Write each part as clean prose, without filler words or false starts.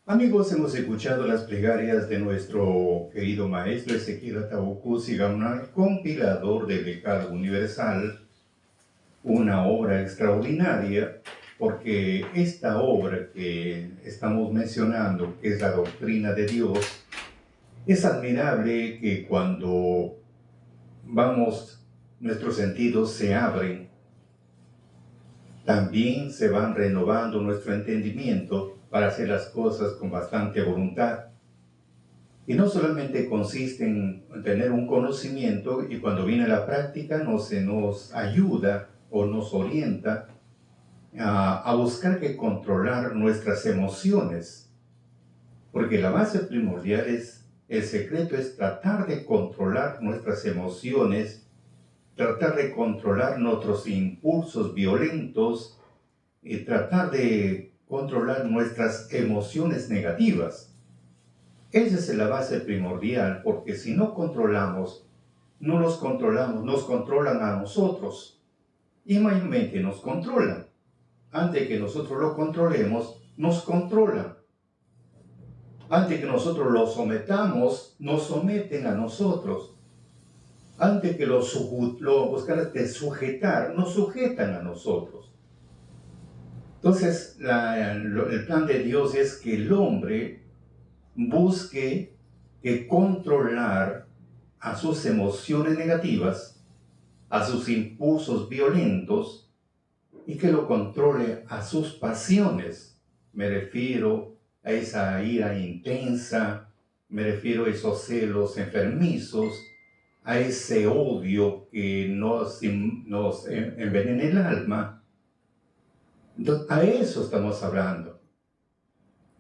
Amigos, hemos escuchado las plegarias de nuestro querido maestro Ezequiel Atahualpa Sigamnar, compilador del Decálogo Universal, una obra extraordinaria, porque esta obra que estamos mencionando, que es la doctrina de Dios, es admirable que cuando nuestros sentidos se abren, también se van renovando nuestro entendimiento para hacer las cosas con bastante voluntad. Y no solamente consiste en tener un conocimiento y cuando viene la práctica no se nos ayuda o nos orienta a buscar que controlar nuestras emociones. Porque la base primordial el secreto es tratar de controlar nuestras emociones, tratar de controlar nuestros impulsos violentos y tratar de controlar nuestras emociones negativas. Esa es la base primordial, porque si no controlamos, no los controlamos, nos controlan a nosotros y mayormente nos controlan. Antes que nosotros lo controlemos, nos controlan. Antes que nosotros lo sometamos, nos someten a nosotros. Antes que lo buscar de sujetar, nos sujetan a nosotros. Entonces, el plan de Dios es que el hombre busque que controlar a sus emociones negativas, a sus impulsos violentos, y que lo controle a sus pasiones. Me refiero a esa ira intensa, me refiero a esos celos enfermizos, a ese odio que nos envenena el alma. Entonces, a eso estamos hablando.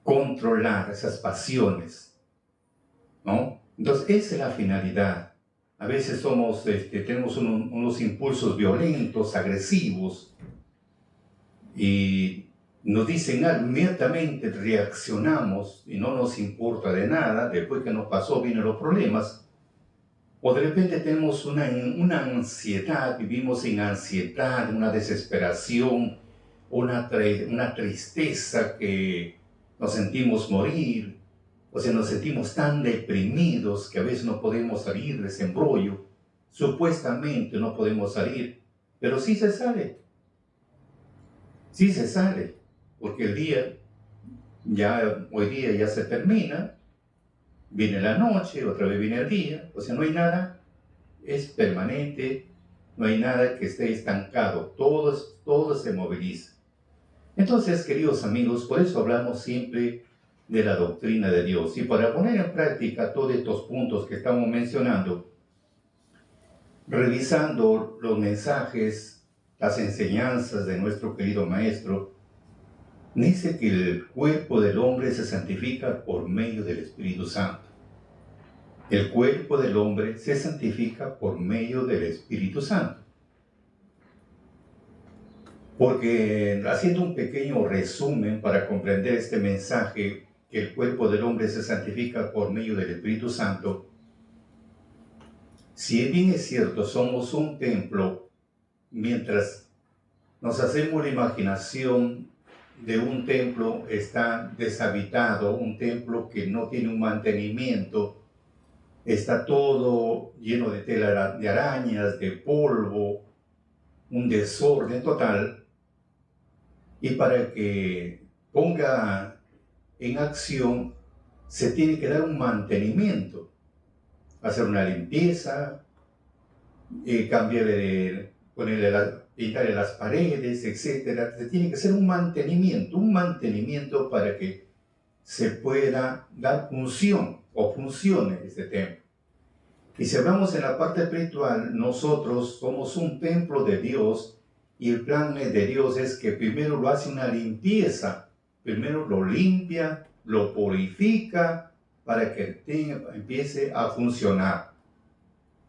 Controlar esas pasiones, ¿no? Entonces, esa es la finalidad. A veces tenemos unos impulsos violentos, agresivos, y nos dicen algo, inmediatamente reaccionamos y no nos importa de nada. Después que nos pasó, vienen los problemas. O de repente tenemos una ansiedad, vivimos en ansiedad, una desesperación, una tristeza que nos sentimos morir, o sea, nos sentimos tan deprimidos que a veces no podemos salir de ese embrollo. Supuestamente no podemos salir, pero sí se sale. Sí se sale, porque hoy día ya se termina, viene la noche, otra vez viene el día, o sea, no hay nada, es permanente, no hay nada que esté estancado, todo se moviliza. Entonces, queridos amigos, por eso hablamos siempre de la doctrina de Dios. Y para poner en práctica todos estos puntos que estamos mencionando, revisando los mensajes, las enseñanzas de nuestro querido Maestro, dice que el cuerpo del hombre se santifica por medio del Espíritu Santo. El cuerpo del hombre se santifica por medio del Espíritu Santo. Porque, haciendo un pequeño resumen para comprender este mensaje, que el cuerpo del hombre se santifica por medio del Espíritu Santo, si bien es cierto, somos un templo, mientras nos hacemos la imaginación de un templo está deshabitado, un templo que no tiene un mantenimiento, está todo lleno de tela de arañas, de polvo, un desorden total. Y para que ponga en acción, se tiene que dar un mantenimiento, hacer una limpieza, pintarle las paredes, etc. Se tiene que hacer un mantenimiento para que se pueda dar función o funcione este templo. Y si hablamos en la parte espiritual, nosotros somos un templo de Dios y el plan de Dios es que primero lo hace una limpieza, primero lo limpia, lo purifica para que empiece a funcionar.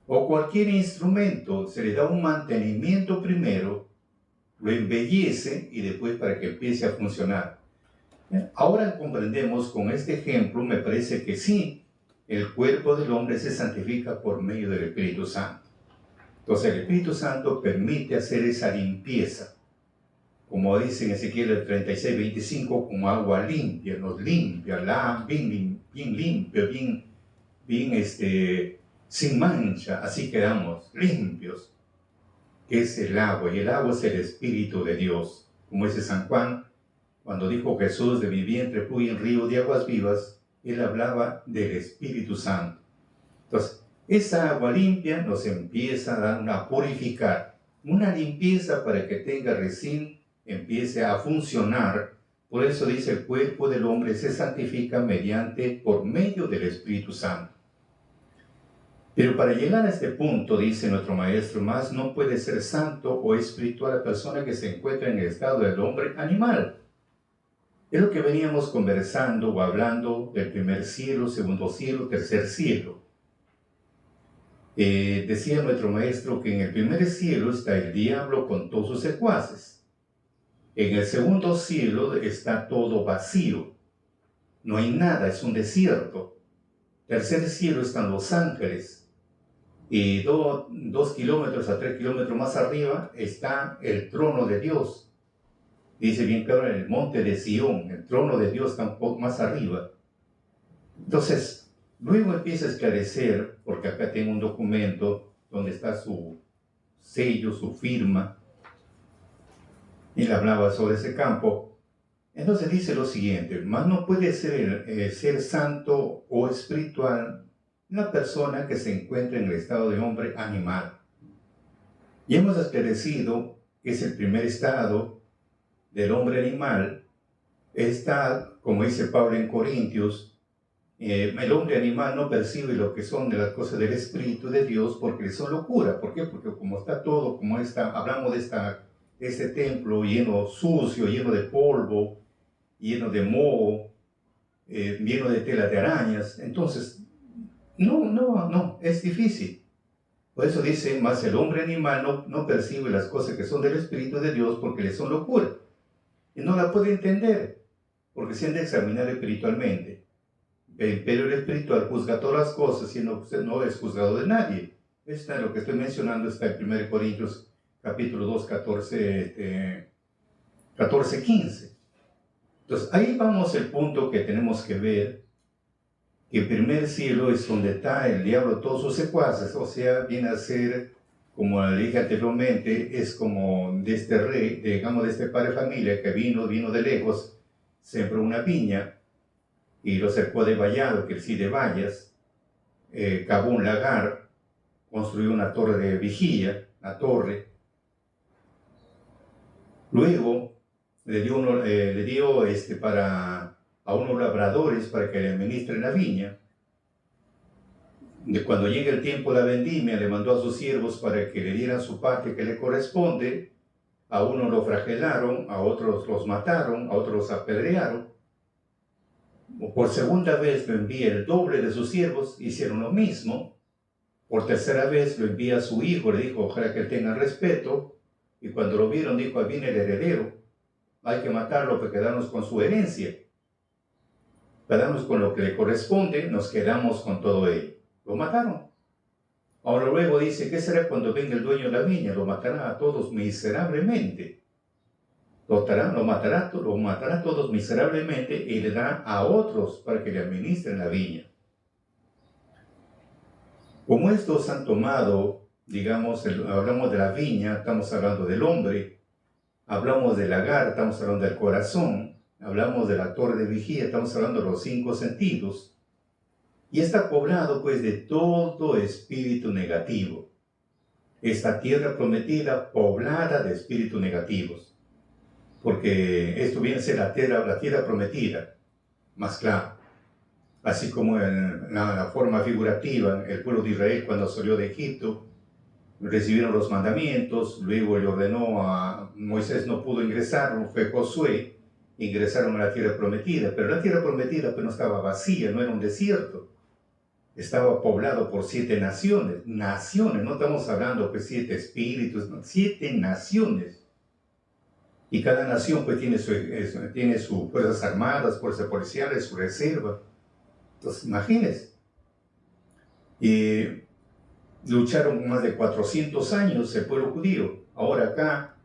O cualquier instrumento, se le da un mantenimiento primero, lo embellece y después para que empiece a funcionar. Ahora comprendemos con este ejemplo, me parece que sí, el cuerpo del hombre se santifica por medio del Espíritu Santo. Entonces el Espíritu Santo permite hacer esa limpieza. como dice en Ezequiel el 36:25, como agua limpia, nos limpia, bien limpia, bien sin mancha, así quedamos limpios, que es el agua, y el agua es el Espíritu de Dios. Como dice San Juan, cuando dijo Jesús, de mi vientre fluyen ríos de aguas vivas, él hablaba del Espíritu Santo. Entonces, esa agua limpia nos empieza a dar a purificar, una limpieza para que tenga recién empiece a funcionar. Por eso dice, el cuerpo del hombre se santifica por medio del Espíritu Santo. Pero para llegar a este punto, dice nuestro maestro, más no puede ser santo o espiritual la persona que se encuentra en el estado del hombre animal. Es lo que veníamos conversando o hablando del primer cielo, segundo cielo, tercer cielo. Decía nuestro maestro que en el primer cielo está el diablo con todos sus secuaces. En el segundo cielo está todo vacío. No hay nada, es un desierto. Tercer cielo están los ángeles. Y 2 kilómetros a 3 kilómetros más arriba está el trono de Dios. Dice bien claro en el monte de Sión, el trono de Dios está un poco más arriba. Entonces, luego empieza a esclarecer, porque acá tengo un documento donde está su sello, su firma. Él hablaba sobre ese campo. Entonces dice lo siguiente, más no puede ser santo o espiritual una persona que se encuentra en el estado de hombre animal. Y hemos esclarecido que es el primer estado del hombre animal. Está, como dice Pablo en Corintios, el hombre animal no percibe lo que son de las cosas del Espíritu de Dios porque le son locura. ¿Por qué? Porque como está todo, hablamos de este templo lleno sucio, lleno de polvo, lleno de moho, lleno de tela de arañas, entonces no, es difícil. Por eso dice, más el hombre animal no percibe las cosas que son del Espíritu de Dios porque le son locura. Y no la puede entender, porque se han de examinar espiritualmente. Pero el espiritual juzga todas las cosas y no es juzgado de nadie. Esto es lo que estoy mencionando, está en 1 Corintios capítulo 2, 14, 15. Entonces, ahí vamos al punto que tenemos que ver, que el primer cielo es donde está el diablo, todos sus secuaces, o sea, viene a ser, como le dije anteriormente, es como de este rey, digamos de este padre de familia que vino de lejos, sembró una viña y lo cercó de vallado, que el sí de vallas, cavó un lagar, construyó una torre de vigía, la torre. Luego le dio a unos labradores para que le administren la viña. Cuando llegue el tiempo de la vendimia, le mandó a sus siervos para que le dieran su parte que le corresponde. A unos lo flagelaron, a otros los mataron, a otros los apedrearon. Por segunda vez lo envía el doble de sus siervos, hicieron lo mismo. Por tercera vez lo envía a su hijo, le dijo, ojalá que él tenga respeto. Y cuando lo vieron, dijo, ahí viene el heredero, hay que matarlo para quedarnos con su herencia. Quedarnos con lo que le corresponde, nos quedamos con todo ello. Lo mataron. Ahora luego dice, ¿qué será cuando venga el dueño de la viña? Lo matará a todos miserablemente. Lo matará a todos miserablemente y le dará a otros para que le administren la viña. Como estos han tomado, digamos, hablamos de la viña, estamos hablando del hombre, hablamos del lagar, estamos hablando del corazón, hablamos de la torre de vigía, estamos hablando de los 5 sentidos, y está poblado pues de todo espíritu negativo. Esta tierra prometida poblada de espíritus negativos, porque esto viene a ser la tierra prometida, más claro. Así como en la forma figurativa, el pueblo de Israel cuando salió de Egipto, recibieron los mandamientos, luego le ordenó a Moisés, no pudo ingresar, fue Josué, ingresaron a la tierra prometida, pero la tierra prometida pues no estaba vacía, no era un desierto, estaba poblado por 7 naciones, no estamos hablando pues 7 espíritus, no, 7 naciones, y cada nación pues tiene sus fuerzas armadas, fuerzas policiales, su reserva. Entonces, imagínense. Lucharon más de 400 años el pueblo judío. Ahora acá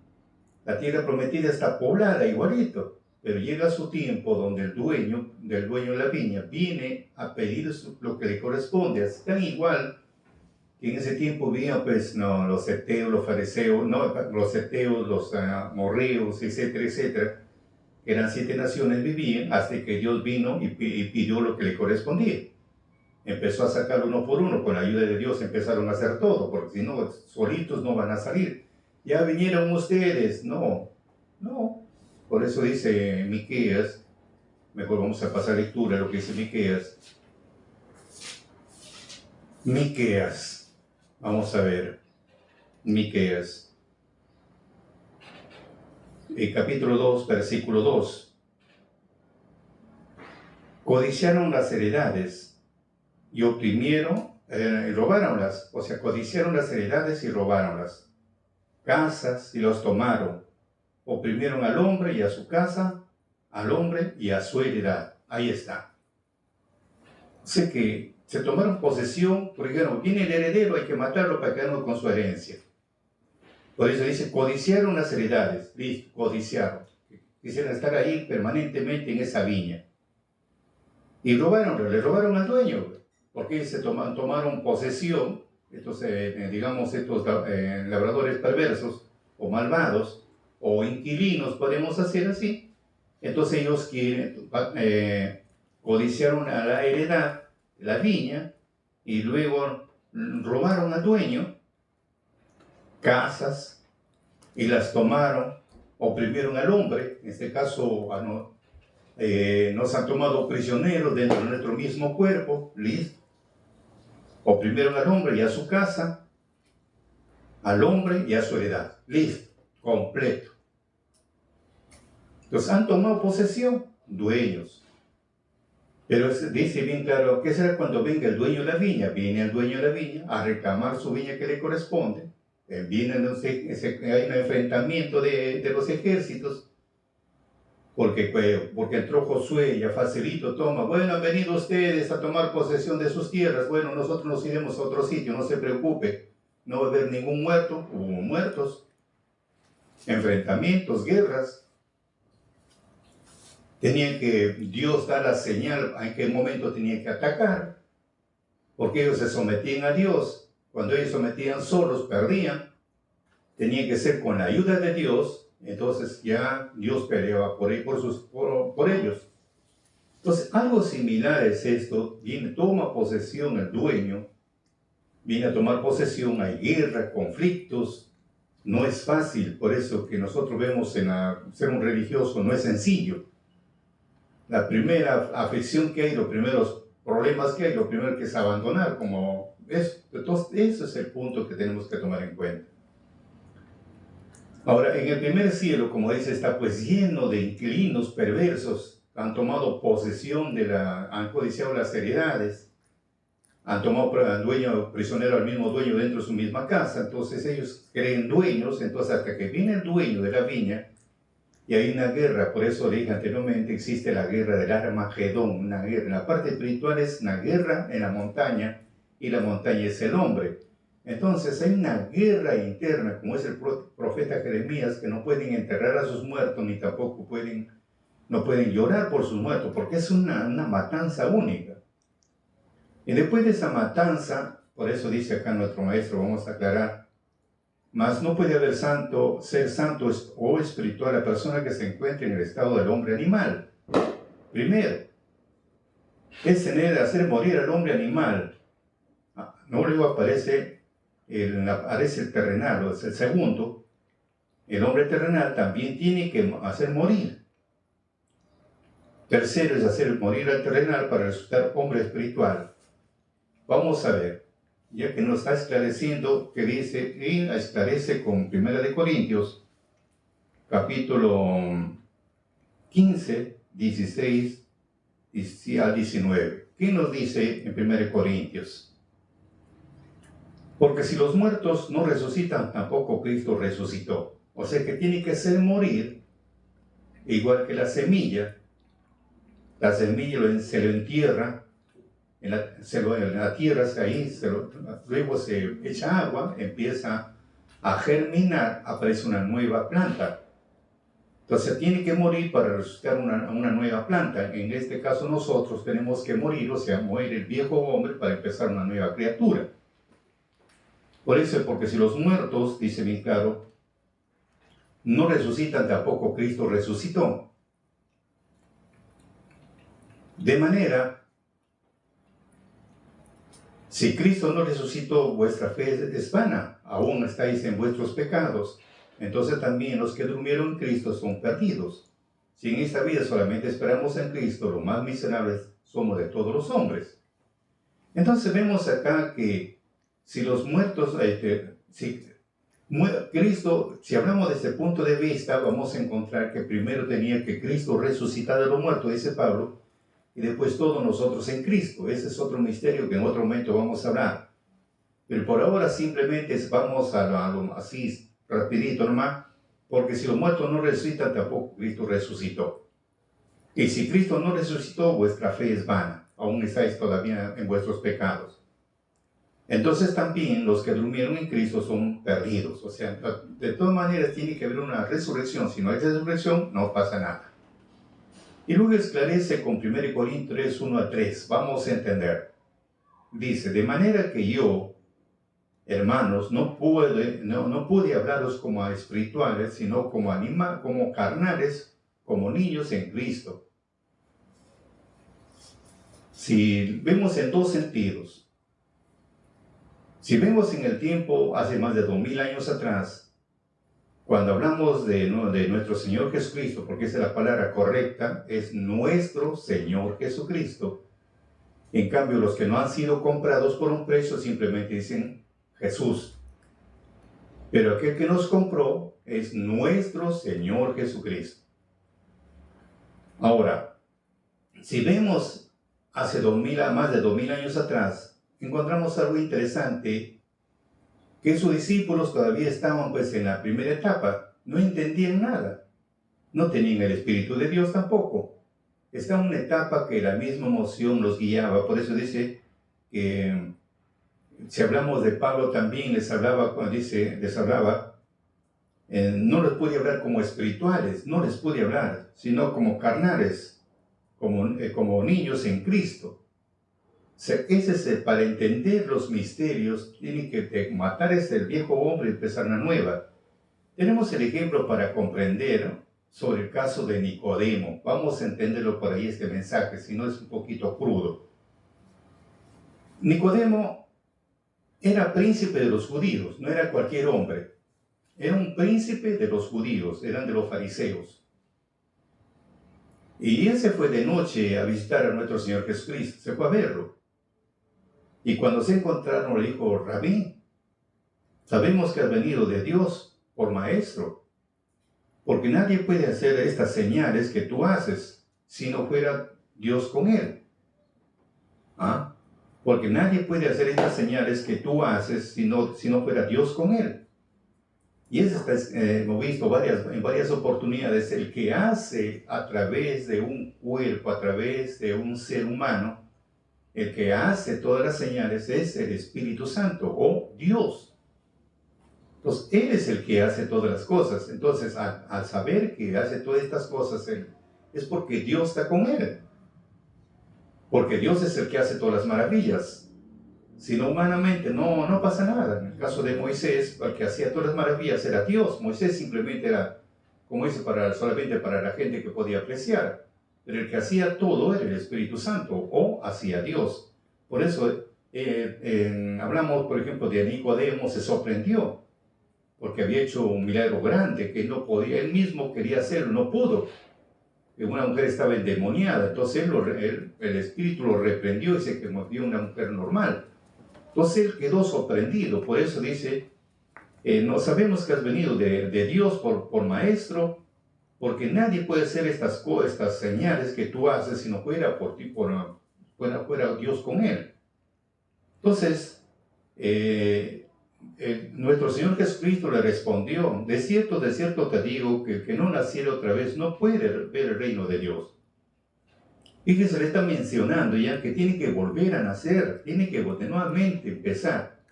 La tierra prometida está poblada igualito, pero llega su tiempo donde el dueño de la viña viene a pedir lo que le corresponde. Es tan igual que en ese tiempo vivían pues, no, los heteos, los fariseos, no, los heteos, los amorreos, etcétera, etcétera. Eran 7 naciones vivían hasta que Dios vino y pidió lo que le correspondía. Empezó a sacar uno por uno, con la ayuda de Dios empezaron a hacer todo, porque si no, solitos no van a salir. Ya vinieron ustedes, no. Por eso dice Miqueas, mejor vamos a pasar lectura lo que dice Miqueas. Miqueas, vamos a ver, Miqueas. Capítulo 2, versículo 2. Codiciaron las heredades y oprimieron, robáronlas, o sea, codiciaron las heredades y robáronlas. Casas y los tomaron, oprimieron al hombre y a su casa, al hombre y a su heredad. Ahí está. Sé que se tomaron posesión, porque dijeron, viene el heredero, hay que matarlo para quedarnos con su herencia. Por eso dice, codiciaron las heredades, listo, codiciaron. Quisieron estar ahí permanentemente en esa viña. Y le robaron al dueño, porque se tomaron posesión, entonces, digamos, estos labradores perversos o malvados o inquilinos, podemos hacer así. Entonces ellos codiciaron a la heredad, la viña, y luego robaron al dueño casas y las tomaron, oprimieron al hombre, en este caso nos han tomado prisioneros dentro de nuestro mismo cuerpo, listo. Oprimieron al hombre y a su casa, al hombre y a su heredad, listo, completo. Entonces han tomado posesión, dueños. Pero dice bien claro, ¿qué será cuando venga el dueño de la viña? Viene el dueño de la viña a reclamar su viña que le corresponde. Hay un enfrentamiento de los ejércitos, porque entró Josué, ya facilito toma, bueno, han venido ustedes a tomar posesión de sus tierras, bueno, nosotros nos iremos a otro sitio, no se preocupe, no va a haber ningún muerto, hubo muertos, enfrentamientos, guerras. Tenían que Dios dar la señal en qué momento tenían que atacar, porque ellos se sometían a Dios. Cuando ellos sometían solos, perdían. Tenía que ser con la ayuda de Dios. Entonces ya Dios peleaba por ellos. Entonces algo similar es esto. Toma posesión el dueño. Viene a tomar posesión. Hay guerra, conflictos. No es fácil. Por eso que nosotros vemos ser un religioso no es sencillo. La primera aflicción que hay, los primeros problemas que hay, lo primero que es abandonar, como eso. Entonces, ese es el punto que tenemos que tomar en cuenta. Ahora, en el primer cielo, como dice, está pues lleno de inquilinos perversos. Han tomado posesión han codiciado las heredades, han tomado al dueño prisionero, al mismo dueño dentro de su misma casa. Entonces ellos creen dueños. Entonces hasta que viene el dueño de la viña, y hay una guerra. Por eso dije anteriormente, existe la guerra del Armagedón, una guerra. En la parte espiritual es una guerra en la montaña, y la montaña es el hombre. Entonces hay una guerra interna, como es el profeta Jeremías, que no pueden enterrar a sus muertos, ni tampoco no pueden llorar por sus muertos, porque es una matanza única. Y después de esa matanza, por eso dice acá nuestro maestro, vamos a aclarar, mas no puede haber ser santo o espiritual la persona que se encuentre en el estado del hombre animal. Primero, es hacer morir al hombre animal. No, luego aparece el terrenal, o es el segundo. El hombre terrenal también tiene que hacer morir. Tercero es hacer morir al terrenal para resultar hombre espiritual. Vamos a ver. Ya que nos está esclareciendo, que dice, y esclarece con 1 Corintios, capítulo 15, 16 al 19. ¿Qué nos dice en 1 Corintios? Porque si los muertos no resucitan, tampoco Cristo resucitó. O sea que tiene que ser morir, igual que la semilla. La semilla se lo entierra. En la tierra, luego se echa agua, empieza a germinar, aparece una nueva planta. Entonces tiene que morir para resucitar una nueva planta. En este caso nosotros tenemos que morir, o sea, morir el viejo hombre para empezar una nueva criatura. Por eso, porque si los muertos, dice bien claro, no resucitan, tampoco Cristo resucitó. De manera, si Cristo no resucitó, vuestra fe es vana, aún estáis en vuestros pecados. Entonces también los que durmieron en Cristo son perdidos. Si en esta vida solamente esperamos en Cristo, los más miserables somos de todos los hombres. Entonces vemos acá que si los muertos, Cristo, si hablamos de este punto de vista, vamos a encontrar que primero tenía que Cristo resucitar de los muertos, dice Pablo, y después todos nosotros en Cristo. Ese es otro misterio que en otro momento vamos a hablar. Pero por ahora simplemente vamos a lo así rapidito nomás, porque si los muertos no resucitan, tampoco Cristo resucitó. Y si Cristo no resucitó, vuestra fe es vana, aún estáis todavía en vuestros pecados. Entonces también los que durmieron en Cristo son perdidos. O sea, de todas maneras tiene que haber una resurrección. Si no hay resurrección, no pasa nada. Y luego esclarece con 1 Corintios 3, 1 a 3. Vamos a entender. Dice, de manera que yo, hermanos, no pude hablaros como a espirituales, sino como carnales, como niños en Cristo. Si vemos en dos sentidos. Si vemos en el tiempo, hace más de 2000 años atrás, cuando hablamos de nuestro Señor Jesucristo, porque esa es la palabra correcta, es nuestro Señor Jesucristo. En cambio, los que no han sido comprados por un precio simplemente dicen Jesús. Pero aquel que nos compró es nuestro Señor Jesucristo. Ahora, si vemos hace más de 2000 años atrás, encontramos algo interesante, que sus discípulos todavía estaban pues en la primera etapa, no entendían nada, no tenían el Espíritu de Dios tampoco. Está en una etapa que la misma emoción los guiaba, por eso dice que si hablamos de Pablo también les hablaba, no les pude hablar como espirituales, no les pude hablar, sino como carnales, como niños en Cristo. O sea, para entender los misterios, tiene que matar el viejo hombre y empezar una nueva. Tenemos el ejemplo para comprender sobre el caso de Nicodemo. Vamos a entenderlo por ahí este mensaje, si no es un poquito crudo. Nicodemo era príncipe de los judíos, no era cualquier hombre. Era un príncipe de los judíos, eran de los fariseos. Y él se fue de noche a visitar a nuestro Señor Jesucristo, se fue a verlo. Y cuando se encontraron le dijo, Rabí, sabemos que has venido de Dios por maestro, porque nadie puede hacer estas señales que tú haces si no fuera Dios con él. ¿Ah? Porque nadie puede hacer estas señales que tú haces si no fuera Dios con él. Y eso hemos visto en varias oportunidades, el que hace a través de un cuerpo, a través de un ser humano, el que hace todas las señales es el Espíritu Santo o Dios. Entonces, Él es el que hace todas las cosas. Entonces, al saber que hace todas estas cosas, es porque Dios está con Él. Porque Dios es el que hace todas las maravillas. Si no, humanamente no pasa nada. En el caso de Moisés, el que hacía todas las maravillas era Dios. Moisés simplemente era, como dice, solamente para la gente que podía apreciar. Pero el que hacía todo era el Espíritu Santo, o hacía Dios. Por eso hablamos, por ejemplo, de Nicodemo, se sorprendió, porque había hecho un milagro grande, que no podía, él mismo quería hacerlo, no pudo. Una mujer estaba endemoniada, entonces el Espíritu lo reprendió y se convirtió en una mujer normal. Entonces él quedó sorprendido, por eso dice, no sabemos que has venido de Dios por maestro, porque nadie puede hacer estas señales que tú haces si no fuera por ti, fuera Dios con él. Entonces, nuestro Señor Jesucristo le respondió, de cierto te digo, que el que no naciera otra vez no puede ver el reino de Dios. Fíjese, le está mencionando ya que tiene que volver a nacer, tiene que nuevamente empezar.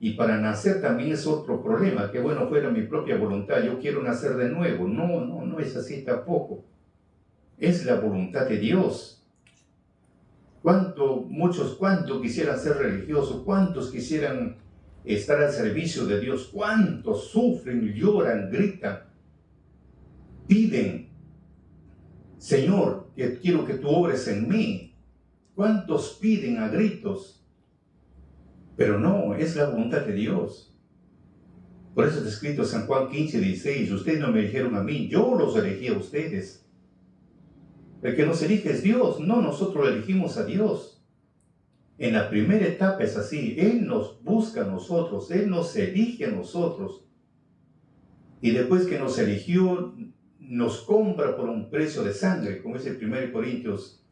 Y para nacer también es otro problema, que bueno, fuera mi propia voluntad, yo quiero nacer de nuevo. No es así tampoco. Es la voluntad de Dios. ¿Cuántos quisieran ser religiosos? ¿Cuántos quisieran estar al servicio de Dios? ¿Cuántos sufren, lloran, gritan, piden, Señor, que quiero que tú obres en mí? ¿Cuántos piden a gritos? Pero no, es la voluntad de Dios. Por eso está escrito en San Juan 15:16, ustedes no me eligieron a mí, yo los elegí a ustedes. El que nos elige es Dios, no nosotros elegimos a Dios. En la primera etapa es así, Él nos busca a nosotros, Él nos elige a nosotros. Y después que nos eligió, nos compra por un precio de sangre, como es el 1 Corintios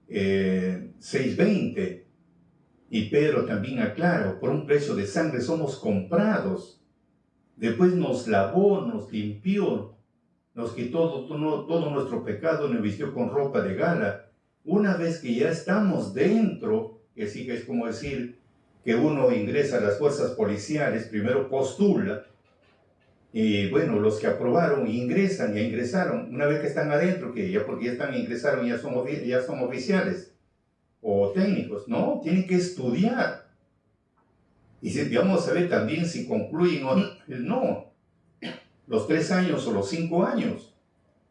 6:20. Y Pedro también aclara, por un precio de sangre somos comprados. Después nos lavó, nos limpió, nos quitó todo nuestro pecado, nos vistió con ropa de gala. Una vez que ya estamos dentro, que sí que es como decir que uno ingresa a las fuerzas policiales, primero postula, y bueno, los que aprobaron ingresan, ya ingresaron. Una vez que están adentro, que ya porque ya ingresaron, ya son oficiales o técnicos. No, tienen que estudiar. Y vamos a ver también si concluyen o no. Los 3 años o los 5 años.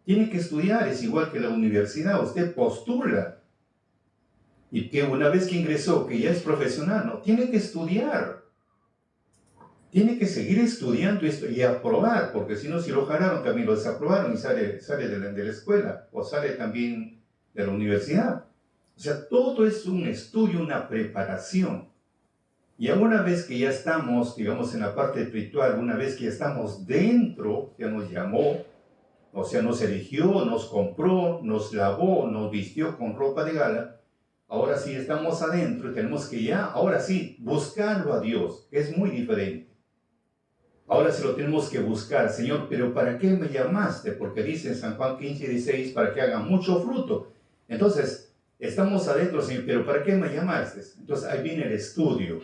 Tiene que estudiar, es igual que la universidad. Usted postula. Y que una vez que ingresó, que ya es profesional, no, tiene que estudiar. Tiene que seguir estudiando esto y aprobar, porque si no, si lo jalaron, también lo desaprobaron y sale de la escuela o sale también de la universidad. O sea, todo es un estudio, una preparación. Y una vez que ya estamos, digamos, en la parte espiritual, una vez que ya estamos dentro, ya nos llamó, o sea, nos eligió, nos compró, nos lavó, nos vistió con ropa de gala, ahora sí estamos adentro y tenemos que ya, ahora sí, buscarlo a Dios, que es muy diferente. Ahora sí lo tenemos que buscar, Señor, pero ¿para qué me llamaste? Porque dice en San Juan 15:16, para que haga mucho fruto. Entonces, estamos adentro, Señor, pero ¿para qué me llamaste? Entonces, ahí viene el estudio.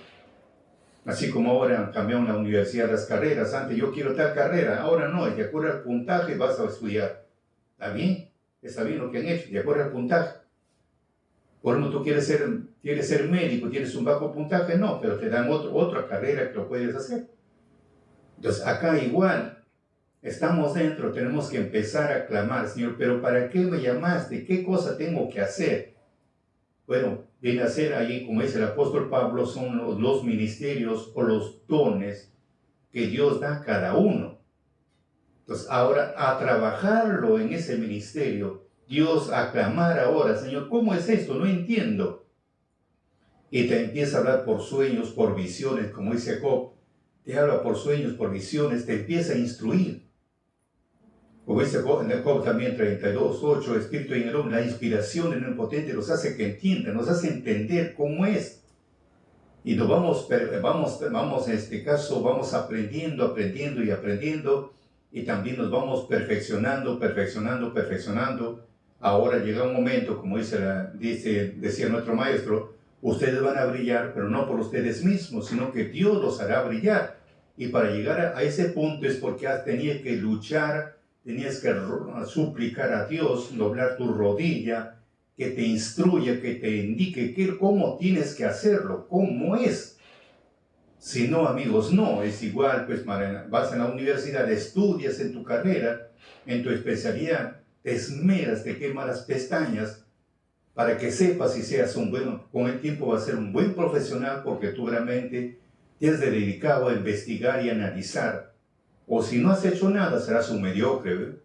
Así como ahora han cambiado en la universidad las carreras. Antes yo quiero tal carrera, ahora no, de acuerdo al puntaje vas a estudiar. ¿Está bien? Está bien lo que han hecho, de acuerdo al puntaje. Por ejemplo, tú quieres ser médico, tienes un bajo puntaje, no, pero te dan otra carrera que lo puedes hacer. Entonces, acá igual, estamos dentro, tenemos que empezar a clamar, Señor, pero ¿para qué me llamaste? ¿Qué cosa tengo que hacer? Bueno, viene a ser ahí, como dice el apóstol Pablo, son los ministerios o los dones que Dios da a cada uno. Entonces, ahora a trabajarlo en ese ministerio, Dios a clamar ahora, Señor, ¿cómo es esto? No entiendo. Y te empieza a hablar por sueños, por visiones, como dice Job, te habla por sueños, por visiones, te empieza a instruir. Como dice Job también 32:8, Espíritu y en el hombre, la inspiración en el potente nos hace que entiendan, nos hace entender cómo es. Y nos vamos en este caso, vamos aprendiendo y también nos vamos perfeccionando. Ahora llega un momento, como decía nuestro maestro, ustedes van a brillar, pero no por ustedes mismos, sino que Dios los hará brillar. Y para llegar a ese punto es porque tenías que luchar, tenías que suplicar a Dios, doblar tu rodilla, que te instruya, que te indique cómo tienes que hacerlo, cómo es. Si no, amigos, no, es igual, pues vas a la universidad, estudias en tu carrera, en tu especialidad, te esmeras, te quemas las pestañas, para que sepas y seas con el tiempo vas a ser un buen profesional, porque tú realmente te has dedicado a investigar y analizar. O si no has hecho nada, serás un mediocre, ¿verdad?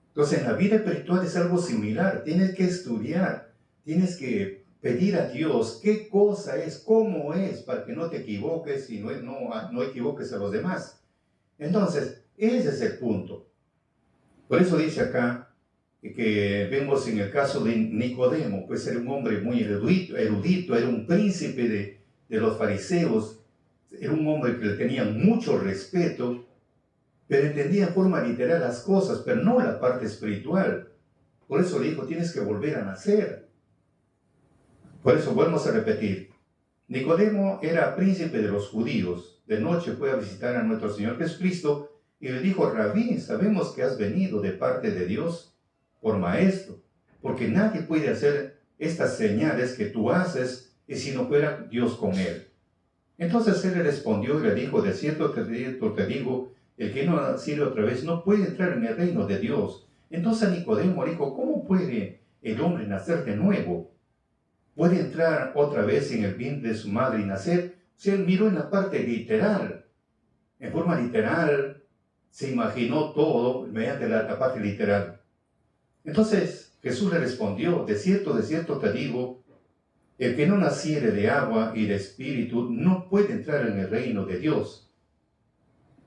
Entonces, en la vida espiritual es algo similar. Tienes que estudiar, tienes que pedir a Dios qué cosa es, cómo es, para que no te equivoques y no equivoques a los demás. Entonces, ese es el punto. Por eso dice acá que vemos en el caso de Nicodemo, pues era un hombre muy erudito, era un príncipe de los fariseos, era un hombre que le tenían mucho respeto, pero entendía en forma literal las cosas, pero no la parte espiritual. Por eso le dijo, tienes que volver a nacer. Por eso volvemos a repetir, Nicodemo era príncipe de los judíos. De noche fue a visitar a nuestro Señor Jesucristo y le dijo: Rabí, sabemos que has venido de parte de Dios por maestro, porque nadie puede hacer estas señales que tú haces y si no fuera Dios con él. Entonces él le respondió y le dijo: de cierto te digo, el que no ha nacido otra vez no puede entrar en el reino de Dios. Entonces Nicodemo dijo: ¿cómo puede el hombre nacer de nuevo? ¿Puede entrar otra vez en el vientre de su madre y nacer? O sea, él miró en la parte literal. En forma literal, se imaginó todo mediante la parte literal. Entonces Jesús le respondió: de cierto te digo, el que no naciere de agua y de espíritu no puede entrar en el reino de Dios.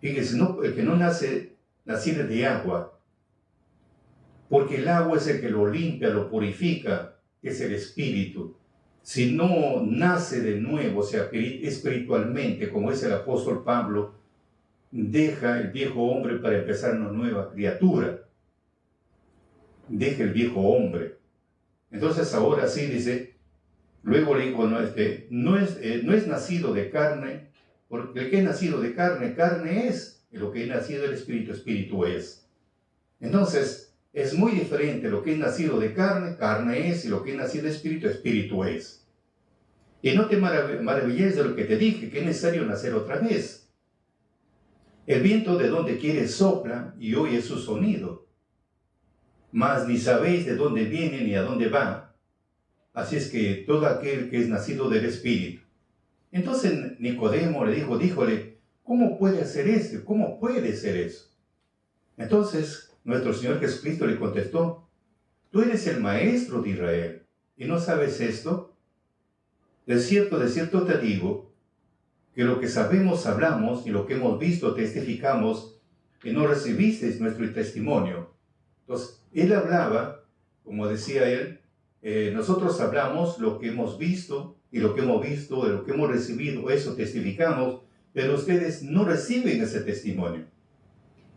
Fíjese, el que no naciere de agua, porque el agua es el que lo limpia, lo purifica, es el espíritu. Si no nace de nuevo, o sea, espiritualmente, como es el apóstol Pablo, deja el viejo hombre para empezar una nueva criatura. Deja el viejo hombre. Entonces ahora sí dice, luego le dijo: no es nacido de carne, porque el que es nacido de carne, carne es, y lo que es nacido del espíritu, espíritu es. Entonces, es muy diferente lo que es nacido de carne, carne es, y lo que es nacido de espíritu, espíritu es. Y no te maravilles de lo que te dije, que es necesario nacer otra vez. El viento de donde quiere sopla y oye su sonido, mas ni sabéis de dónde viene ni a dónde va. Así es que todo aquel que es nacido del espíritu. Entonces Nicodemo díjole: ¿cómo puede hacer eso? ¿Cómo puede ser eso? Entonces nuestro Señor Jesucristo le contestó: tú eres el maestro de Israel, ¿y no sabes esto? De cierto te digo, que lo que sabemos hablamos, y lo que hemos visto testificamos, y no recibisteis nuestro testimonio. Entonces, él hablaba, como decía él, nosotros hablamos lo que hemos visto, y lo que hemos visto, de lo que hemos recibido, eso testificamos, pero ustedes no reciben ese testimonio.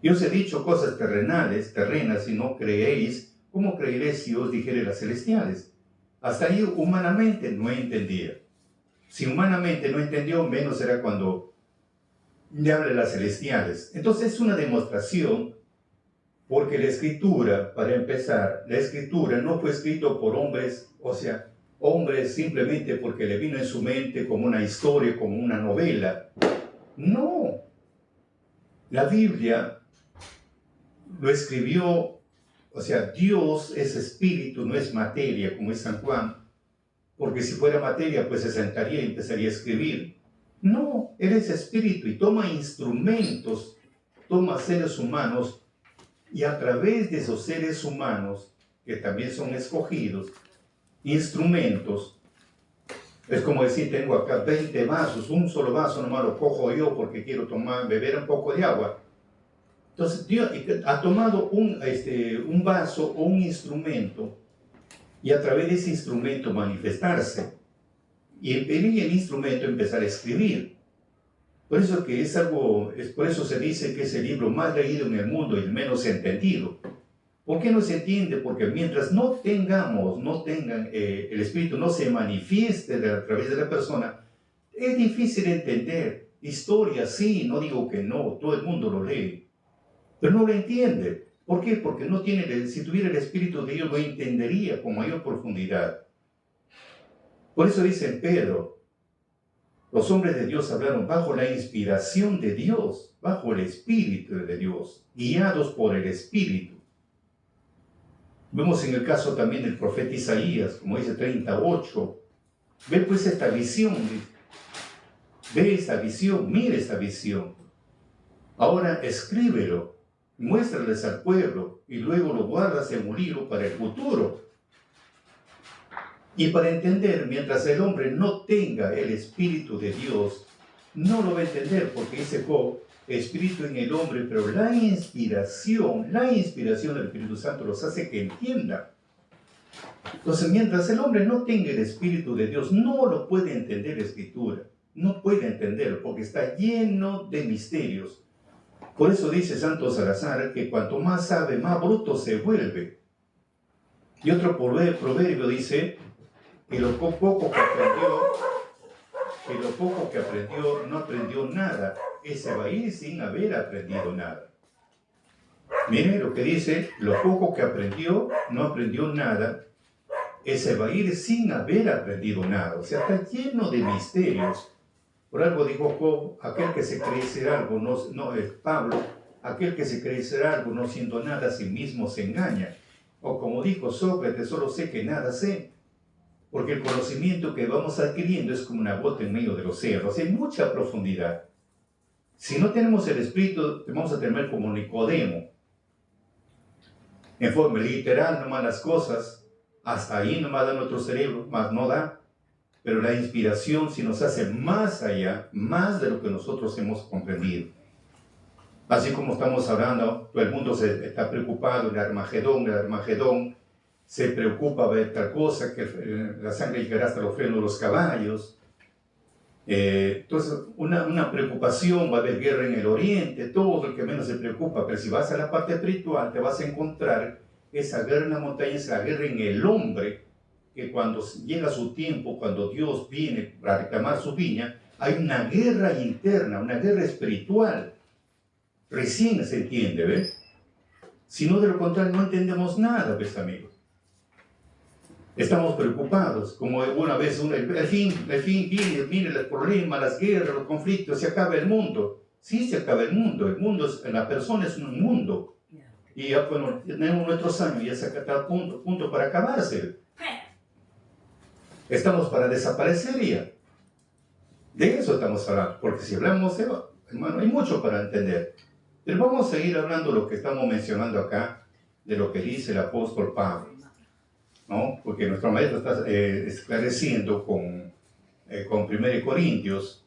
Yo os he dicho cosas terrenas, y no creéis. ¿Cómo creeréis si os dijere las celestiales? Hasta ahí humanamente no entendía. Si humanamente no entendió, menos será cuando le hable las celestiales. Entonces es una demostración, porque la Escritura, para empezar, la Escritura no fue escrito por hombres, o sea, hombres simplemente porque le vino en su mente como una historia, como una novela. No. La Biblia lo escribió, o sea, Dios es espíritu, no es materia, como es San Juan, porque si fuera materia, pues se sentaría y empezaría a escribir. No, Él es espíritu y toma instrumentos, toma seres humanos, y a través de esos seres humanos, que también son escogidos, instrumentos, es como decir: tengo acá 20 vasos, un solo vaso nomás lo cojo yo porque quiero beber un poco de agua. Entonces Dios ha tomado un vaso o un instrumento, y a través de ese instrumento manifestarse, y en el instrumento empezar a escribir. Por eso por eso se dice que es el libro más leído en el mundo y el menos entendido. ¿Por qué no se entiende? Porque mientras el Espíritu no se manifieste a través de la persona, es difícil entender. Historia, sí, no digo que no, todo el mundo lo lee, pero no lo entiende. ¿Por qué? Porque si tuviera el Espíritu de Dios, lo entendería con mayor profundidad. Por eso dice en Pedro: los hombres de Dios hablaron bajo la inspiración de Dios, bajo el Espíritu de Dios, guiados por el Espíritu. Vemos en el caso también del profeta Isaías, como dice 38. Ve pues esta visión, ve esta visión, mire esta visión. Ahora escríbelo, muéstrales al pueblo, y luego lo guardas en un libro para el futuro. Y para entender, mientras el hombre no tenga el Espíritu de Dios, no lo va a entender, porque dice Job: espíritu en el hombre, pero la inspiración del Espíritu Santo los hace que entiendan. Entonces, mientras el hombre no tenga el Espíritu de Dios, no lo puede entender la Escritura. No puede entenderlo, porque está lleno de misterios. Por eso dice Santo Salazar que cuanto más sabe, más bruto se vuelve. Y otro proverbio dice que lo poco que aprendió y lo poco que aprendió no aprendió nada, ese va a ir sin haber aprendido nada. Miren lo que dice, lo poco que aprendió no aprendió nada, ese va a ir sin haber aprendido nada. O sea, está lleno de misterios. Por algo dijo Job, aquel que se cree ser algo, Pablo, aquel que se cree ser algo no siendo nada a sí mismo se engaña. O como dijo Sócrates, solo sé que nada sé. Porque el conocimiento que vamos adquiriendo es como una gota en medio del océano. O sea, hay mucha profundidad. Si no tenemos el espíritu, vamos a tener como Nicodemo. En forma literal, nomás las cosas, hasta ahí nomás da nuestro cerebro, más no da. Pero la inspiración sí nos hace más allá, más de lo que nosotros hemos comprendido. Así como estamos hablando, todo el mundo está preocupado en el Armagedón se preocupa ver tal cosa, que la sangre llegará hasta los frenos de los caballos. Entonces, una preocupación, va a haber guerra en el oriente, todo el que menos se preocupa, pero si vas a la parte espiritual te vas a encontrar esa guerra en la montaña, esa guerra en el hombre, que cuando llega su tiempo, cuando Dios viene para reclamar su viña, hay una guerra interna, una guerra espiritual. Recién se entiende, ¿ves? Si no, de lo contrario, no entendemos nada, ¿ves, amigos? Estamos preocupados, como una vez, el fin viene el problema, las guerras, los conflictos, se acaba el mundo. Sí, se acaba el mundo la persona es un mundo. Y ya, bueno, tenemos nuestros años, ya se acaba punto para acabarse. Estamos para desaparecer ya. De eso estamos hablando, porque si hablamos, hermano, hay mucho para entender. Pero vamos a seguir hablando de lo que estamos mencionando acá, de lo que dice el apóstol Pablo, ¿no? Porque nuestro maestro está esclareciendo con 1 Corintios,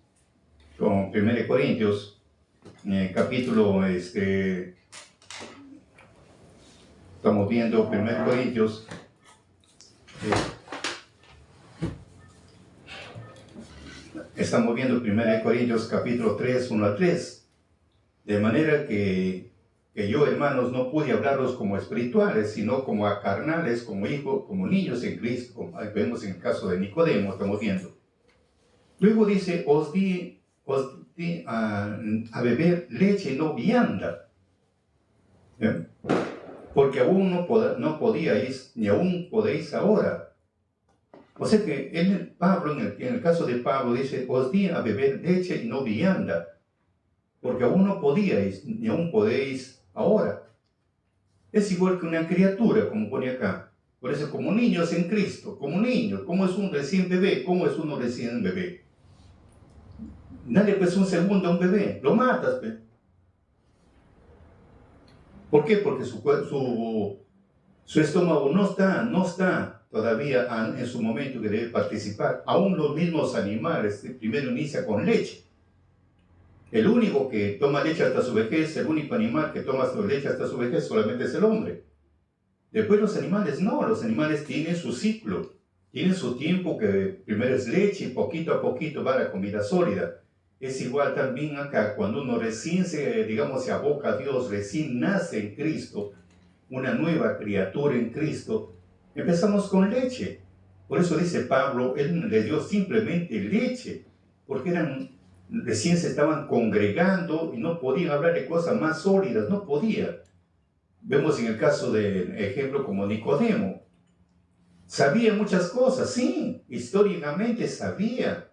capítulo, estamos viendo 1 Corintios, estamos viendo 1 Corintios capítulo 3, 1 a 3. De manera que yo, hermanos, no pude hablarlos como espirituales, sino como a carnales, como hijos, como niños en Cristo, como vemos en el caso de Nicodemo, estamos viendo. Luego dice, os di a beber leche y no vianda, ¿eh? Porque aún no podíais, ni aún podéis ahora. O sea que Pablo, en el caso de Pablo, dice, os di a beber leche y no vianda, porque aún no podíais, ni aún podéis ahora. Es igual que una criatura, como pone acá. Por eso, como niños en Cristo, como niños, ¿cómo es un recién bebé? ¿Cómo es uno recién bebé? Dale pues un segundo a un bebé, lo matas, pues. ¿Por qué? Porque su estómago no está todavía en su momento que debe participar. Aún los mismos animales primero inicia con leche. El único que toma leche hasta su vejez, el único animal que toma leche hasta su vejez solamente es el hombre. Después los animales no, los animales tienen su ciclo, tienen su tiempo que primero es leche y poquito a poquito va la comida sólida. Es igual también acá, cuando uno recién se aboca a Dios, recién nace en Cristo, una nueva criatura en Cristo, empezamos con leche. Por eso dice Pablo, él le dio simplemente leche, porque recién se estaban congregando y no podían hablar de cosas más sólidas, no podía. Vemos en el caso de ejemplo como Nicodemo. Sabía muchas cosas, sí, históricamente sabía,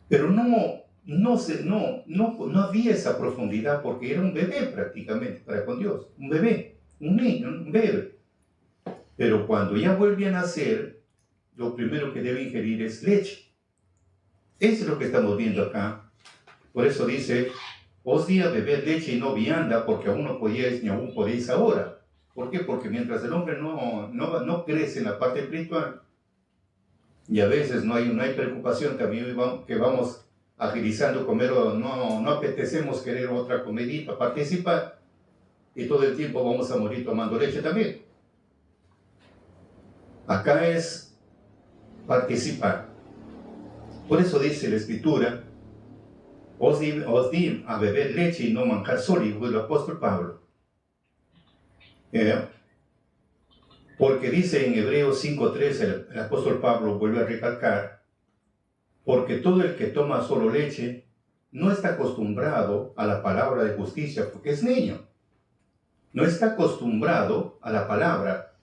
pero no había esa profundidad porque era un bebé prácticamente para con Dios, un bebé, un niño, un bebé. Pero cuando ya vuelve a nacer, lo primero que debe ingerir es leche. Eso es lo que estamos viendo acá. Por eso dice, os di a beber leche y no vianda, porque aún no podíais ni aún podéis ahora. ¿Por qué? Porque mientras el hombre no crece en la parte espiritual, y a veces no hay preocupación también que vamos agilizando comer o no apetecemos querer otra comidita, participar, y todo el tiempo vamos a morir tomando leche también. Acá es participar. Por eso dice la Escritura, os di a beber leche y no manjar sólido, el apóstol Pablo. Porque dice en Hebreos 5:3, el apóstol Pablo vuelve a recalcar, porque todo el que toma solo leche no está acostumbrado a la palabra de justicia, porque es niño. No está acostumbrado a la palabra.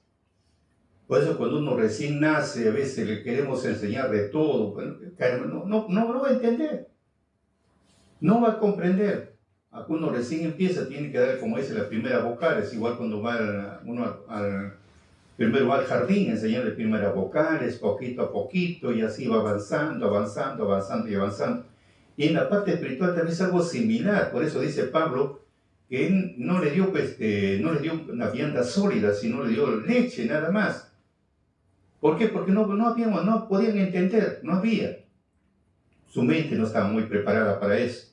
Por eso cuando uno recién nace, a veces le queremos enseñar de todo. Bueno, no va a entender. No va a comprender. A uno recién empieza, tiene que dar, como dice, las primeras vocales. Igual cuando va primero va al jardín, enseñarle primeras vocales, poquito a poquito, y así va avanzando, avanzando, avanzando y avanzando. Y en la parte espiritual también es algo similar. Por eso dice Pablo que él no le dio una vianda sólida, sino le dio leche nada más. ¿Por qué? Porque no podían entender, no había. Su mente no estaba muy preparada para eso.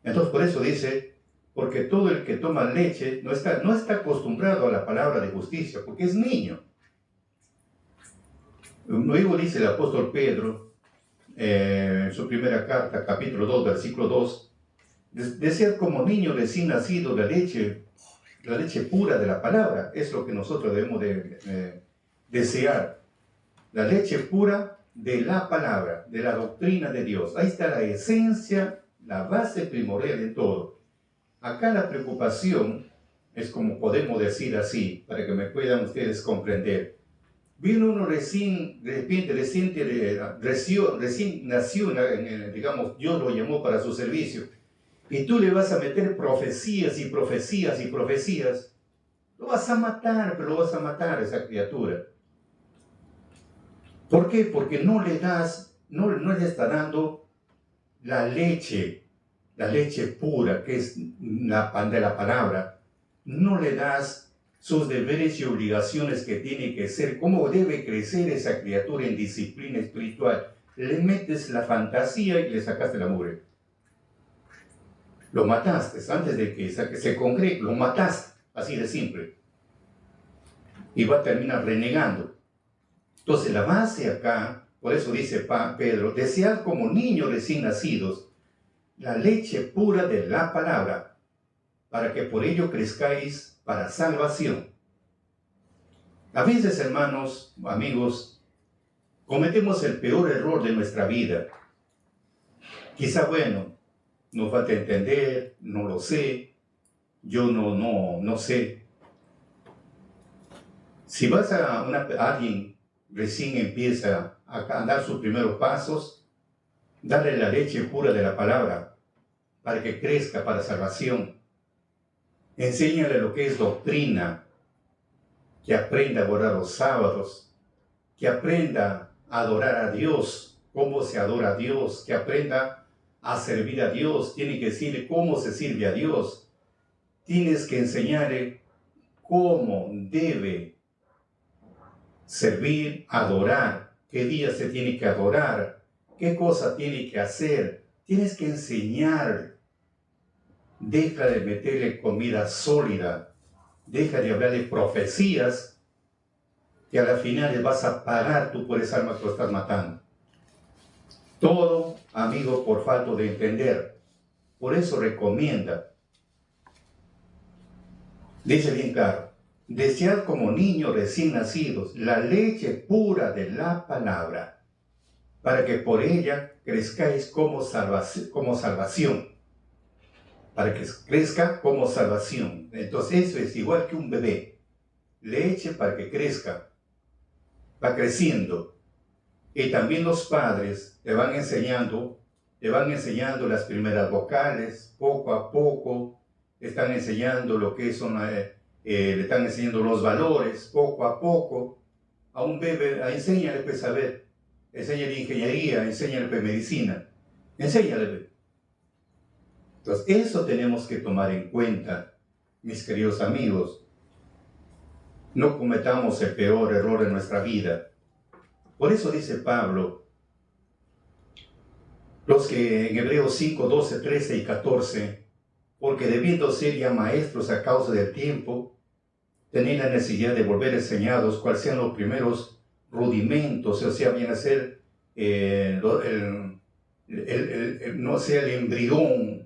Entonces por eso dice, porque todo el que toma leche no está acostumbrado a la palabra de justicia, porque es niño. Luego dice el apóstol Pedro, en su primera carta, capítulo 2, versículo 2, desear como niño recién nacido la leche pura de la palabra, es lo que nosotros debemos de desear. La leche pura de la palabra, de la doctrina de Dios. Ahí está la esencia, la base primordial de todo. Acá la preocupación es, como podemos decir así, para que me puedan ustedes comprender. Vino uno recién nació, digamos, Dios lo llamó para su servicio, y tú le vas a meter profecías y profecías y profecías, lo vas a matar, pero lo vas a matar a esa criatura. ¿Por qué? Porque no le está dando la leche pura, que es de la palabra. No le das sus deberes y obligaciones que tiene que ser, cómo debe crecer esa criatura en disciplina espiritual. Le metes la fantasía y le sacaste la mugre. Lo mataste antes de que se congregue, lo mataste, así de simple. Y va a terminar renegando. Entonces la base acá, por eso dice Pedro, desead como niños recién nacidos la leche pura de la palabra, para que por ello crezcáis para salvación. A veces, hermanos, amigos, cometemos el peor error de nuestra vida. Quizá, bueno, nos falta entender, no lo sé, yo no sé. Si vas a alguien recién empieza a dar sus primeros pasos, darle la leche pura de la palabra para que crezca para salvación. Enséñale lo que es doctrina, que aprenda a guardar los sábados, que aprenda a adorar a Dios, cómo se adora a Dios, que aprenda a servir a Dios. Tiene que decirle cómo se sirve a Dios. Tienes que enseñarle cómo debe servir, adorar, qué día se tiene que adorar, qué cosa tiene que hacer. Tienes que enseñar. Deja de meterle comida sólida, deja de hablar de profecías que a la final le vas a pagar tú por esa alma que lo estás matando. Todo, amigo, por falta de entender. Por eso recomienda. Dice bien claro, desead como niños recién nacidos la leche pura de la palabra, para que por ella crezcáis como salvación. Para que crezca como salvación. Entonces eso es igual que un bebé. Leche para que crezca. Va creciendo. Y también los padres le van enseñando las primeras vocales, poco a poco. Están enseñando lo que son, le están enseñando los valores, poco a poco. A un bebé, enséñale pues saber. Enséñale ingeniería, enséñale pues medicina. Enséñale pues. Entonces, eso tenemos que tomar en cuenta, mis queridos amigos. No cometamos el peor error de nuestra vida. Por eso dice Pablo, los que en Hebreos 5, 12, 13 y 14, porque debiendo ser ya maestros a causa del tiempo, tenéis la necesidad de volver enseñados cuáles sean los primeros rudimentos, o sea, viene a ser no sea el embrión.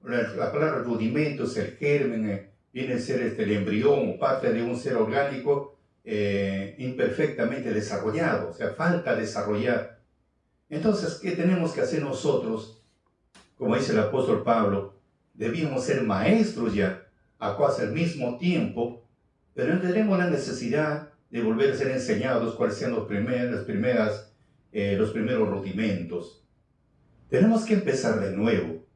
La palabra rudimento es el germen, viene a ser el embrión o parte de un ser orgánico imperfectamente desarrollado, o sea, falta desarrollar. Entonces, ¿qué tenemos que hacer nosotros? Como dice el apóstol Pablo, debíamos ser maestros ya, a casi al mismo tiempo, pero no tenemos la necesidad de volver a ser enseñados cuáles sean los primeros rudimentos. Tenemos que empezar de nuevo.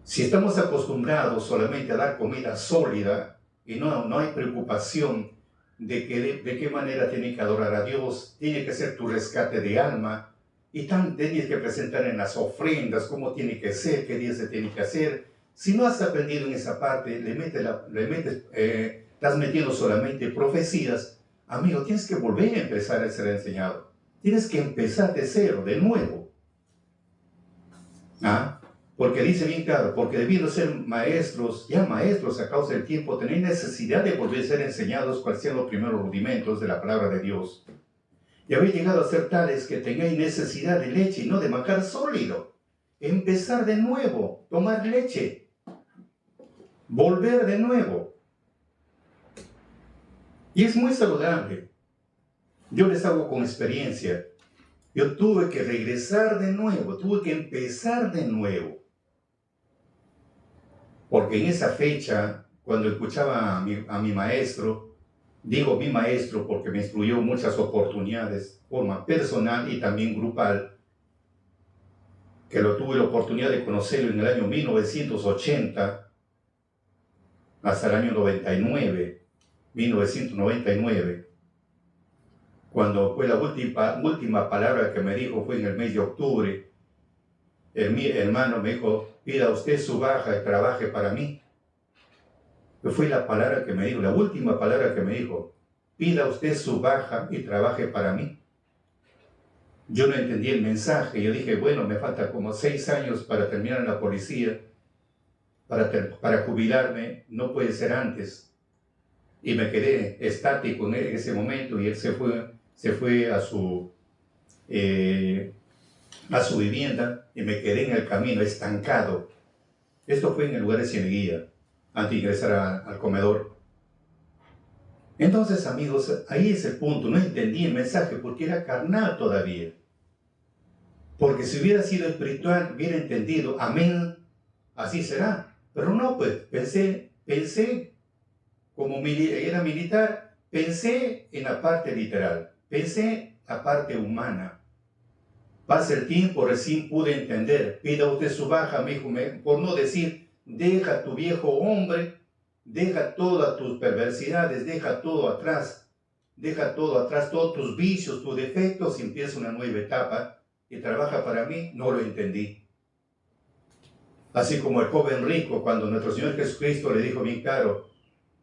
Si estamos acostumbrados solamente a dar comida sólida y no hay preocupación de qué manera tiene que adorar a Dios, tiene que ser tu rescate de alma, y tienes que presentar en las ofrendas cómo tiene que ser, qué día se tiene que hacer. Si no has aprendido en esa parte, estás metiendo solamente profecías, amigo, tienes que volver a empezar a ser enseñado. Tienes que empezar de cero, de nuevo. Porque dice bien claro, porque debiendo ser maestros, ya maestros a causa del tiempo, tenéis necesidad de volver a ser enseñados cuáles sean los primeros rudimentos de la palabra de Dios. Y habéis llegado a ser tales que tengáis necesidad de leche y no de manjar sólido. Empezar de nuevo, tomar leche, volver de nuevo. Y es muy saludable. Yo les hago con experiencia. Yo tuve que regresar de nuevo, tuve que empezar de nuevo. Porque en esa fecha, cuando escuchaba a mi maestro, digo mi maestro porque me instruyó muchas oportunidades, forma personal y también grupal, que lo tuve la oportunidad de conocerlo en el año 1980 hasta el año 1999, cuando fue la última palabra que me dijo, fue en el mes de octubre. Mi hermano me dijo, pida usted su baja y trabaje para mí. Fue la palabra que me dijo, la última palabra que me dijo, pida usted su baja y trabaje para mí. Yo no entendí el mensaje, yo dije, bueno, me falta como 6 años para terminar en la policía, para jubilarme, no puede ser antes. Y me quedé estático en ese momento y él se fue a su vivienda y me quedé en el camino, estancado. Esto fue en el lugar de Cieneguía, antes de ingresar al comedor. Entonces, amigos, ahí es el punto. No entendí el mensaje porque era carnal todavía. Porque si hubiera sido espiritual, hubiera entendido, amén, así será. Pero no, pues, pensé, como era militar, pensé en la parte literal, pensé la parte humana. Pasa el tiempo, recién pude entender. Pida usted su baja, me dijo, por no decir, deja tu viejo hombre, deja todas tus perversidades, deja todo atrás, todos tus vicios, tus defectos, y empieza una nueva etapa y trabaja para mí. No lo entendí. Así como el joven rico, cuando nuestro Señor Jesucristo le dijo bien claro,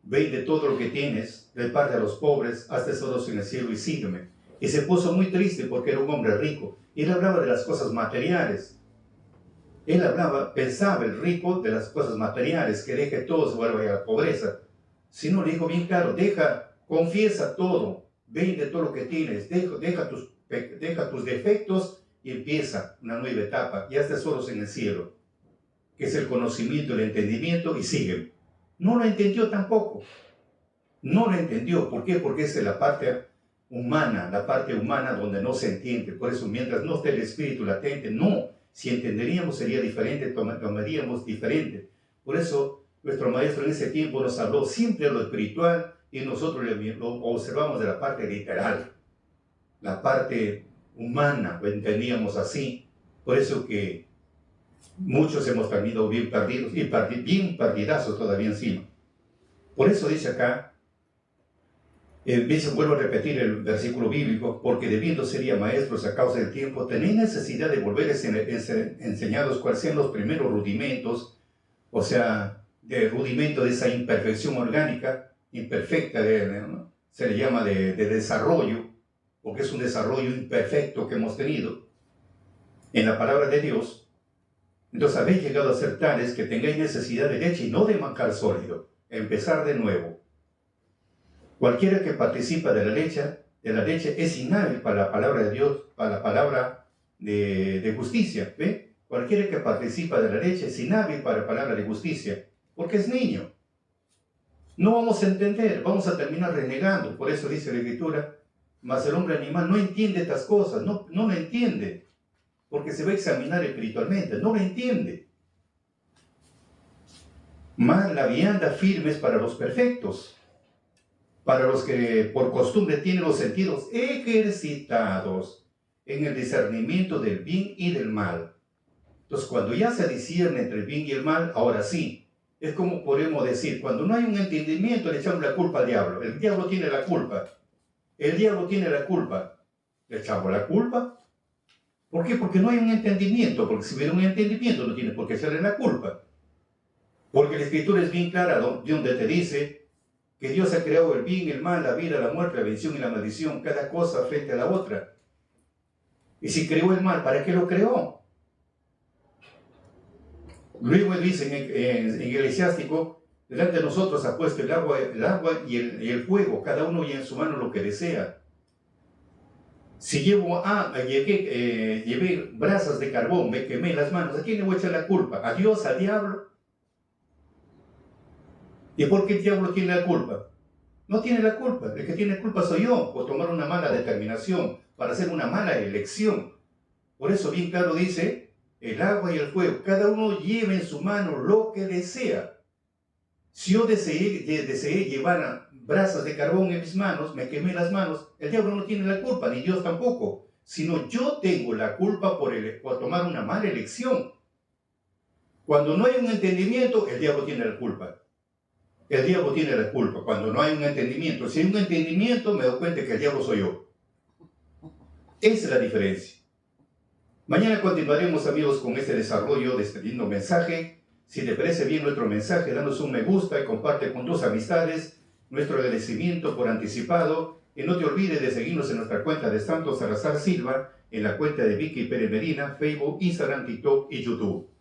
vende todo lo que tienes, reparte a los pobres, haz tesoros en el cielo y sígueme. Y se puso muy triste porque era un hombre rico. Y él hablaba de las cosas materiales. Pensaba el rico de las cosas materiales, que deje todo, se vuelva a la pobreza. Si no, le dijo bien claro, confiesa todo, vende todo lo que tienes, deja tus defectos y empieza una nueva etapa. Y haz tesoros en el cielo, que es el conocimiento, el entendimiento, y sígueme. No lo entendió tampoco. No lo entendió. ¿Por qué? Porque es la parte humana donde no se entiende. Por eso, mientras no esté el espíritu latente, no. Si entenderíamos sería diferente, tomaríamos diferente. Por eso, nuestro maestro en ese tiempo nos habló siempre de lo espiritual y nosotros lo observamos de la parte literal. La parte humana lo entendíamos así. Por eso que muchos hemos terminado bien perdidos y bien perdidazos todavía encima. Por eso dice acá, vuelvo a repetir el versículo bíblico, porque debiendo sería maestros a causa del tiempo, tenéis necesidad de volver a ser enseñados cuáles sean los primeros rudimentos, o sea, de rudimento de esa imperfección orgánica, imperfecta, ¿no? Se le llama de desarrollo, porque es un desarrollo imperfecto que hemos tenido en la palabra de Dios. Entonces habéis llegado a ser tales que tengáis necesidad de leche y no de manjar sólido, empezar de nuevo. Cualquiera que participa de la leche es inhábil para la palabra de Dios, para la palabra de justicia. ¿Ve? Cualquiera que participa de la leche es inhábil para la palabra de justicia, porque es niño. No vamos a entender, vamos a terminar renegando. Por eso dice la Escritura, Mas el hombre animal no entiende estas cosas, no lo entiende, porque se va a examinar espiritualmente, no lo entiende. Mas la vianda firme es para los perfectos, para los que por costumbre tienen los sentidos ejercitados en el discernimiento del bien y del mal. Entonces, cuando ya se discierne entre el bien y el mal, ahora sí, es como podemos decir, cuando no hay un entendimiento, le echamos la culpa al diablo. El diablo tiene la culpa. El diablo tiene la culpa. ¿Le echamos la culpa? ¿Por qué? Porque no hay un entendimiento. Porque si hubiera un entendimiento, no tiene por qué echarle la culpa. Porque la Escritura es bien clara, donde te dice que Dios ha creado el bien, el mal, la vida, la muerte, la bendición y la maldición, cada cosa frente a la otra. Y si creó el mal, ¿para qué lo creó? Luego él dice en Eclesiástico, delante de nosotros ha puesto el agua y el fuego, cada uno lleva en su mano lo que desea. Si llevé brasas de carbón, me quemé las manos, ¿a quién le voy a echar la culpa? ¿A Dios, al diablo? ¿Y por qué el diablo tiene la culpa? No tiene la culpa, el que tiene culpa soy yo, por tomar una mala determinación, para hacer una mala elección. Por eso bien claro dice, el agua y el fuego, cada uno lleva en su mano lo que desea. Si yo deseé llevar brasas de carbón en mis manos, me quemé las manos, el diablo no tiene la culpa, ni Dios tampoco, sino yo tengo la culpa por tomar una mala elección. Cuando no hay un entendimiento, el diablo tiene la culpa. El diablo tiene la culpa cuando no hay un entendimiento. Si hay un entendimiento, me doy cuenta que el diablo soy yo. Esa es la diferencia. Mañana continuaremos, amigos, con este desarrollo de este lindo mensaje. Si te parece bien nuestro mensaje, danos un me gusta y comparte con tus amistades nuestro agradecimiento por anticipado. Y no te olvides de seguirnos en nuestra cuenta de Santos Salazar Silva, en la cuenta de Vicky Pérez Medina, Facebook, Instagram, TikTok y YouTube.